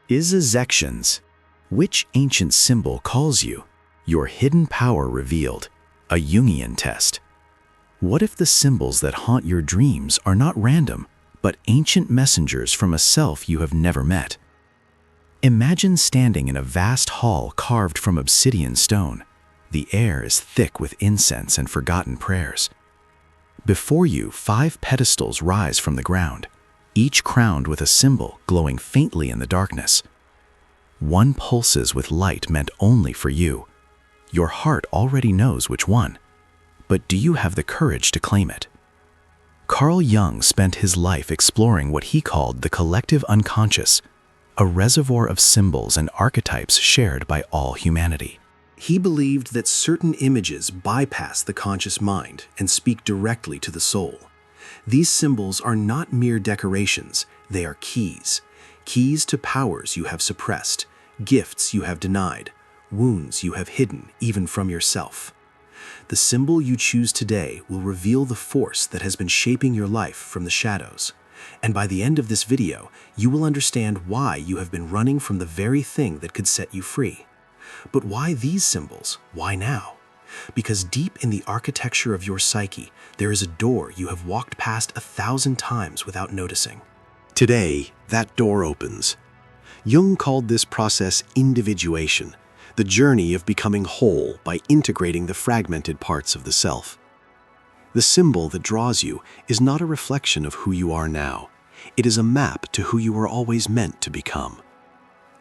Is. Which ancient symbol calls you? Your hidden power revealed. A Jungian test. What if the symbols that haunt your dreams are not random, but ancient messengers from a self you have never met? Imagine standing in a vast hall carved from obsidian stone. The air is thick with incense and forgotten prayers. Before you, 5 pedestals rise from the ground, each crowned with a symbol glowing faintly in the darkness. One pulses with light meant only for you. Your heart already knows which one, but do you have the courage to claim it? Carl Jung spent his life exploring what he called the collective unconscious, a reservoir of symbols and archetypes shared by all humanity. He believed that certain images bypass the conscious mind and speak directly to the soul. These symbols are not mere decorations, they are keys. Keys to powers you have suppressed, gifts you have denied, wounds you have hidden even from yourself. The symbol you choose today will reveal the force that has been shaping your life from the shadows. And by the end of this video, you will understand why you have been running from the very thing that could set you free. But why these symbols? Why now? Because deep in the architecture of your psyche, there is a door you have walked past 1,000 times without noticing. Today, that door opens. Jung called this process individuation, the journey of becoming whole by integrating the fragmented parts of the self. The symbol that draws you is not a reflection of who you are now. It is a map to who you were always meant to become.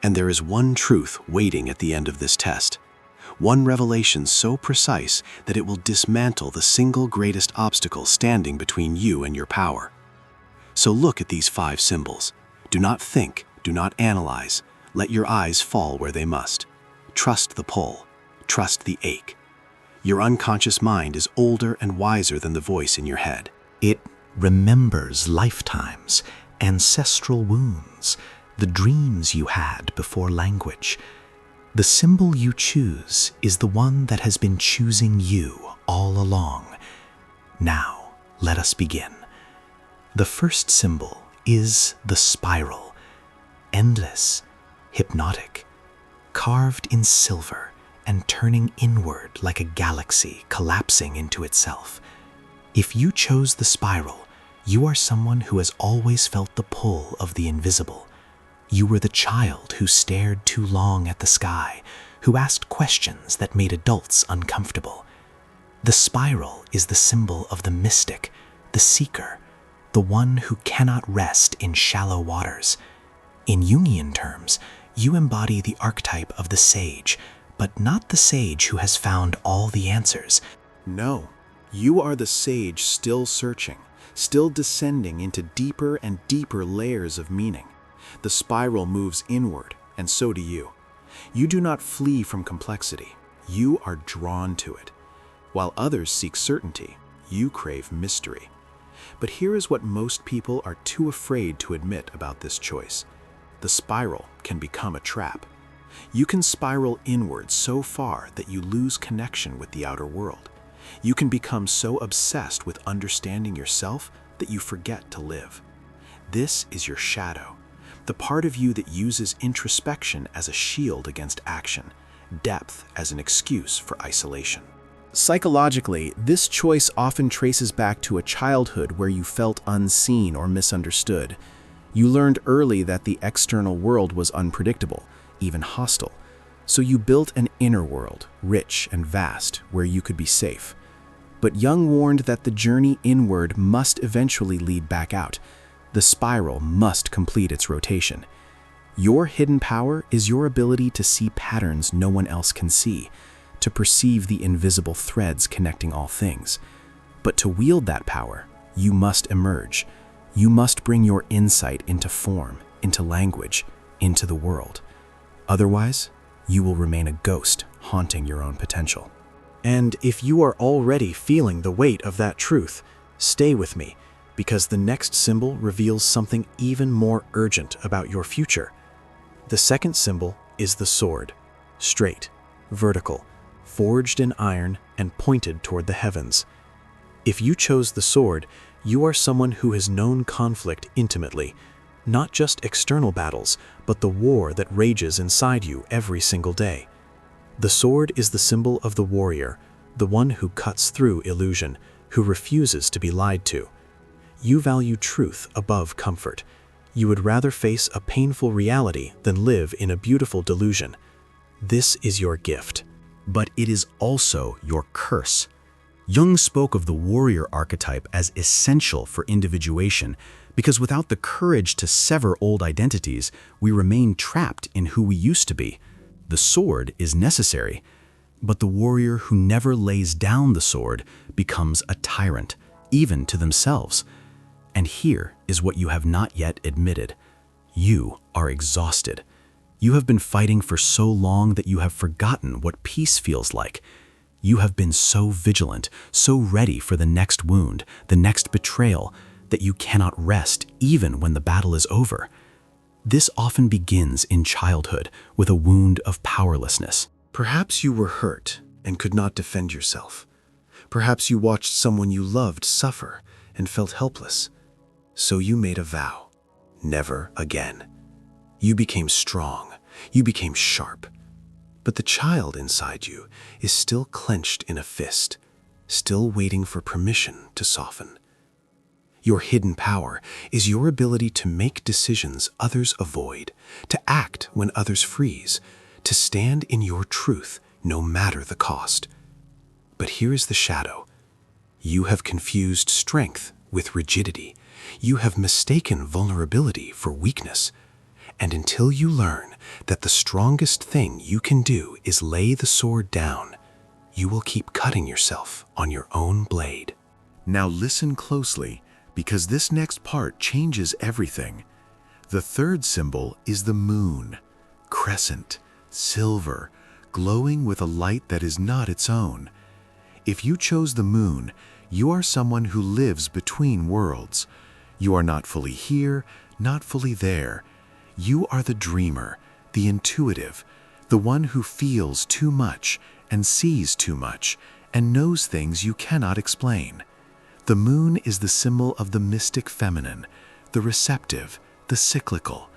And there is one truth waiting at the end of this test. One revelation so precise that it will dismantle the single greatest obstacle standing between you and your power. So look at these 5 symbols. Do not think, do not analyze. Let your eyes fall where they must. Trust the pull. Trust the ache. Your unconscious mind is older and wiser than the voice in your head. It remembers lifetimes, ancestral wounds, the dreams you had before language. The symbol you choose is the one that has been choosing you all along. Now, let us begin. The first symbol is the spiral. Endless, hypnotic, carved in silver and turning inward like a galaxy collapsing into itself. If you chose the spiral, you are someone who has always felt the pull of the invisible. You were the child who stared too long at the sky, who asked questions that made adults uncomfortable. The spiral is the symbol of the mystic, the seeker, the one who cannot rest in shallow waters. In Jungian terms, you embody the archetype of the sage, but not the sage who has found all the answers. No, you are the sage still searching, still descending into deeper and deeper layers of meaning. The spiral moves inward, and so do you. You do not flee from complexity. You are drawn to it. While others seek certainty, you crave mystery. But here is what most people are too afraid to admit about this choice. The spiral can become a trap. You can spiral inward so far that you lose connection with the outer world. You can become so obsessed with understanding yourself that you forget to live. This is your shadow, the part of you that uses introspection as a shield against action, depth as an excuse for isolation. Psychologically, this choice often traces back to a childhood where you felt unseen or misunderstood. You learned early that the external world was unpredictable, even hostile. So you built an inner world, rich and vast, where you could be safe. But Jung warned that the journey inward must eventually lead back out. The spiral must complete its rotation. Your hidden power is your ability to see patterns no one else can see, to perceive the invisible threads connecting all things. But to wield that power, you must emerge. You must bring your insight into form, into language, into the world. Otherwise, you will remain a ghost haunting your own potential. And if you are already feeling the weight of that truth, stay with me, because the next symbol reveals something even more urgent about your future. The second symbol is the sword, straight, vertical, forged in iron and pointed toward the heavens. If you chose the sword, you are someone who has known conflict intimately. Not just external battles, but the war that rages inside you every single day. The sword is the symbol of the warrior, the one who cuts through illusion, who refuses to be lied to. You value truth above comfort. You would rather face a painful reality than live in a beautiful delusion. This is your gift. But it is also your curse. Jung spoke of the warrior archetype as essential for individuation because without the courage to sever old identities, we remain trapped in who we used to be. The sword is necessary, but the warrior who never lays down the sword becomes a tyrant, even to themselves. And here is what you have not yet admitted. You are exhausted. You have been fighting for so long that you have forgotten what peace feels like. You have been so vigilant, so ready for the next wound, the next betrayal, that you cannot rest even when the battle is over. This often begins in childhood with a wound of powerlessness. Perhaps you were hurt and could not defend yourself. Perhaps you watched someone you loved suffer and felt helpless. So you made a vow, never again. You became strong, you became sharp. But the child inside you is still clenched in a fist, still waiting for permission to soften. Your hidden power is your ability to make decisions others avoid, to act when others freeze, to stand in your truth no matter the cost. But here is the shadow. You have confused strength with rigidity. You have mistaken vulnerability for weakness. And until you learn that the strongest thing you can do is lay the sword down, you will keep cutting yourself on your own blade. Now listen closely, because this next part changes everything. The third symbol is the moon, crescent, silver, glowing with a light that is not its own. If you chose the moon, you are someone who lives between worlds. You are not fully here, not fully there. You are the dreamer, the intuitive, the one who feels too much and sees too much and knows things you cannot explain. The moon is the symbol of the mystic feminine, the receptive, the cyclical.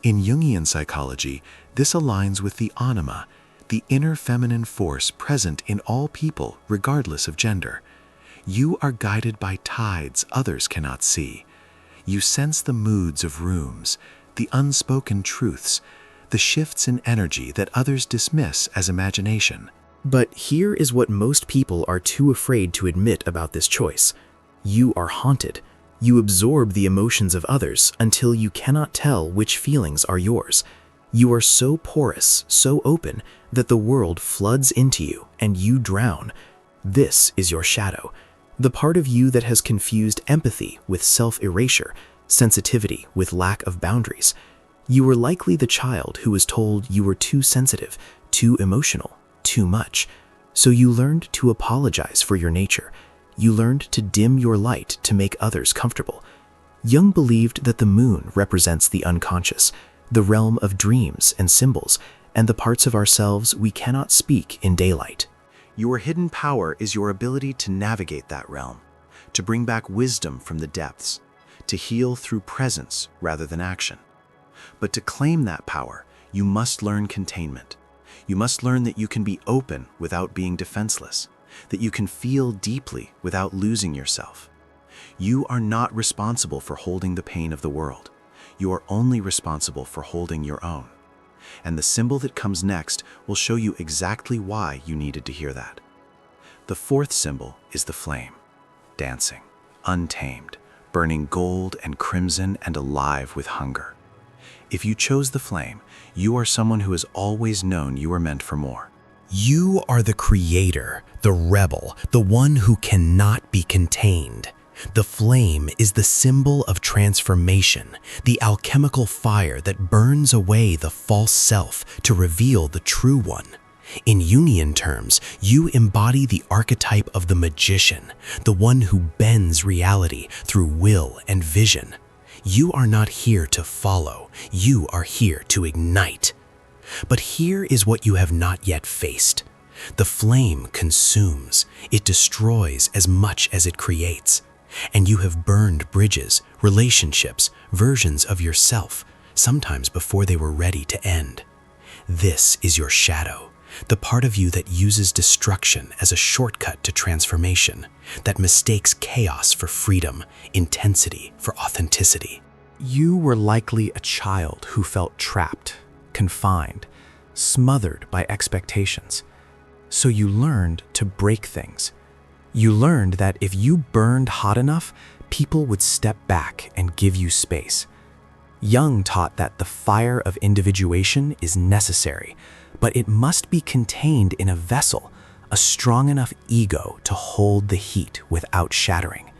In Jungian psychology, this aligns with the anima, the inner feminine force present in all people regardless of gender. You are guided by tides others cannot see. You sense the moods of rooms, the unspoken truths, the shifts in energy that others dismiss as imagination. But here is what most people are too afraid to admit about this choice. You are haunted. You absorb the emotions of others until you cannot tell which feelings are yours. You are so porous, so open, that the world floods into you and you drown. This is your shadow, the part of you that has confused empathy with self-erasure, sensitivity with lack of boundaries. You were likely the child who was told you were too sensitive, too emotional, too much. So you learned to apologize for your nature. You learned to dim your light to make others comfortable. Jung believed that the moon represents the unconscious, the realm of dreams and symbols, and the parts of ourselves we cannot speak in daylight. Your hidden power is your ability to navigate that realm, to bring back wisdom from the depths, to heal through presence rather than action. But to claim that power, you must learn containment. You must learn that you can be open without being defenseless, that you can feel deeply without losing yourself. You are not responsible for holding the pain of the world. You are only responsible for holding your own. And the symbol that comes next will show you exactly why you needed to hear that. The fourth symbol is the flame, dancing, untamed, burning gold and crimson and alive with hunger. If you chose the flame, you are someone who has always known you were meant for more. You are the creator, the rebel, the one who cannot be contained. The flame is the symbol of transformation, the alchemical fire that burns away the false self to reveal the true one. In Jungian terms, you embody the archetype of the magician, the one who bends reality through will and vision. You are not here to follow, you are here to ignite. But here is what you have not yet faced. The flame consumes, it destroys as much as it creates. And you have burned bridges, relationships, versions of yourself, sometimes before they were ready to end. This is your shadow, the part of you that uses destruction as a shortcut to transformation, that mistakes chaos for freedom, intensity for authenticity. You were likely a child who felt trapped, confined, smothered by expectations. So you learned to break things. You learned that if you burned hot enough, people would step back and give you space. Jung taught that the fire of individuation is necessary, but it must be contained in a vessel, a strong enough ego to hold the heat without shattering.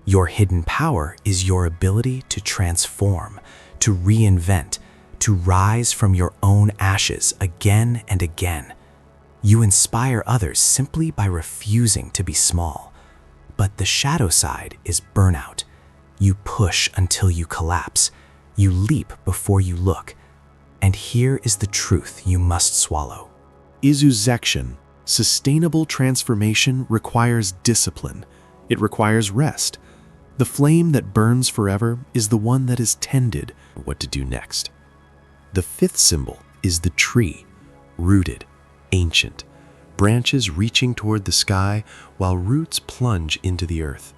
Your hidden power is your ability to transform, to reinvent, to rise from your own ashes again and again. You inspire others simply by refusing to be small. But the shadow side is burnout. You push until you collapse. You leap before you look. And here is the truth you must swallow. Izuzection, sustainable transformation, requires discipline. It requires rest. The flame that burns forever is the one that is tended. What to do next? The fifth symbol is the tree, rooted, ancient, branches reaching toward the sky while roots plunge into the earth.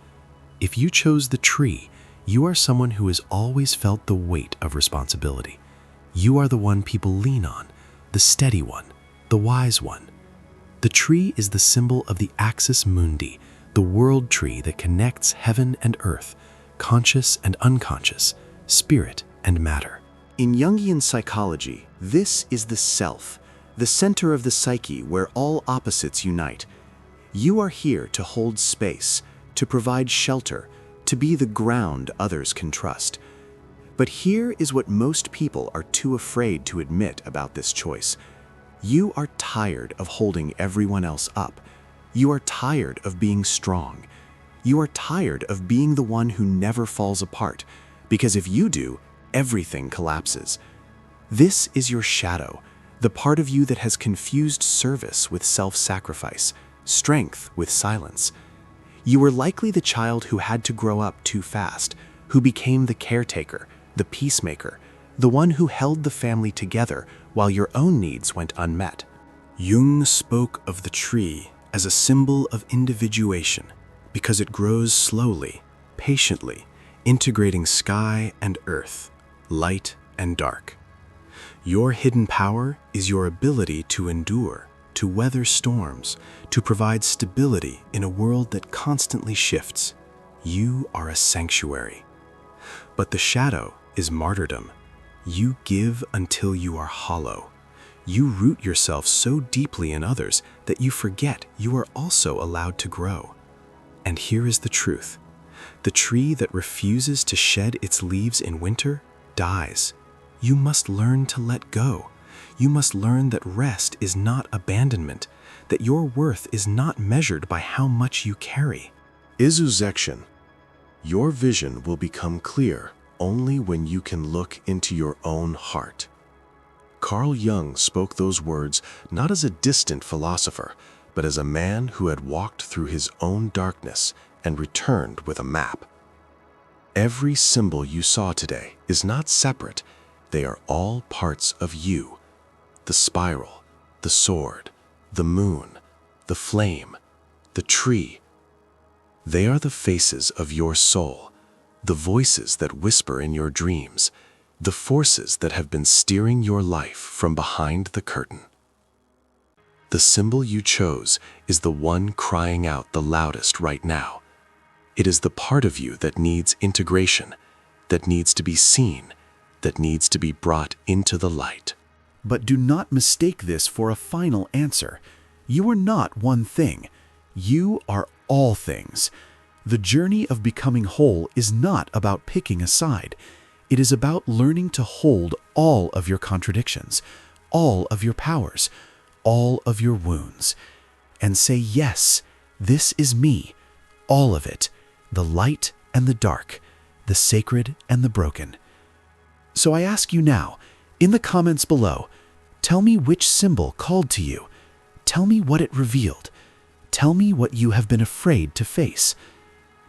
If you chose the tree, you are someone who has always felt the weight of responsibility. You are the one people lean on, the steady one, the wise one. The tree is the symbol of the axis mundi, the world tree that connects heaven and earth, conscious and unconscious, spirit and matter. In Jungian psychology, this is the self, the center of the psyche where all opposites unite. You are here to hold space, to provide shelter, to be the ground others can trust. But here is what most people are too afraid to admit about this choice. You are tired of holding everyone else up. You are tired of being strong. You are tired of being the one who never falls apart, because if you do, everything collapses. This is your shadow, the part of you that has confused service with self-sacrifice, strength with silence. You were likely the child who had to grow up too fast, who became the caretaker, the peacemaker, the one who held the family together while your own needs went unmet. Jung spoke of the tree as a symbol of individuation because it grows slowly, patiently, integrating sky and earth, light and dark. Your hidden power is your ability to endure, to weather storms, to provide stability in a world that constantly shifts. You are a sanctuary. But the shadow is martyrdom. You give until you are hollow. You root yourself so deeply in others that you forget you are also allowed to grow. And here is the truth. The tree that refuses to shed its leaves in winter dies. You must learn to let go. You must learn that rest is not abandonment, that your worth is not measured by how much you carry. Izuzection. Your vision will become clear only when you can look into your own heart. Carl Jung spoke those words not as a distant philosopher, but as a man who had walked through his own darkness and returned with a map. Every symbol you saw today is not separate. They are all parts of you. The spiral, the sword, the moon, the flame, the tree. They are the faces of your soul, the voices that whisper in your dreams, the forces that have been steering your life from behind the curtain. The symbol you chose is the one crying out the loudest right now. It is the part of you that needs integration, that needs to be seen, that needs to be brought into the light. But do not mistake this for a final answer. You are not one thing. You are all things. The journey of becoming whole is not about picking a side. It is about learning to hold all of your contradictions, all of your powers, all of your wounds, and say, yes, this is me, all of it, the light and the dark, the sacred and the broken. So I ask you now, in the comments below, tell me which symbol called to you. Tell me what it revealed. Tell me what you have been afraid to face.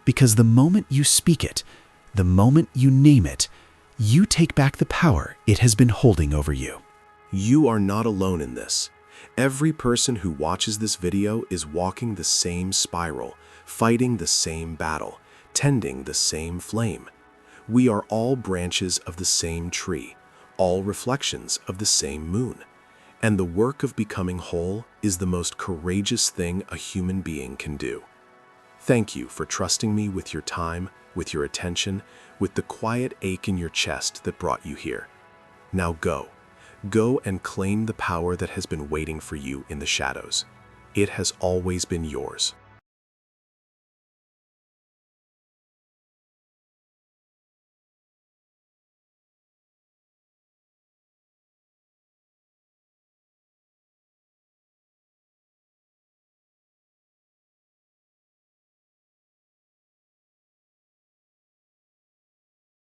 Because the moment you speak it, the moment you name it, you take back the power it has been holding over you. You are not alone in this. Every person who watches this video is walking the same spiral, fighting the same battle, tending the same flame. We are all branches of the same tree, all reflections of the same moon. And the work of becoming whole is the most courageous thing a human being can do. Thank you for trusting me with your time, with your attention, with the quiet ache in your chest that brought you here. Now go. Go and claim the power that has been waiting for you in the shadows. It has always been yours.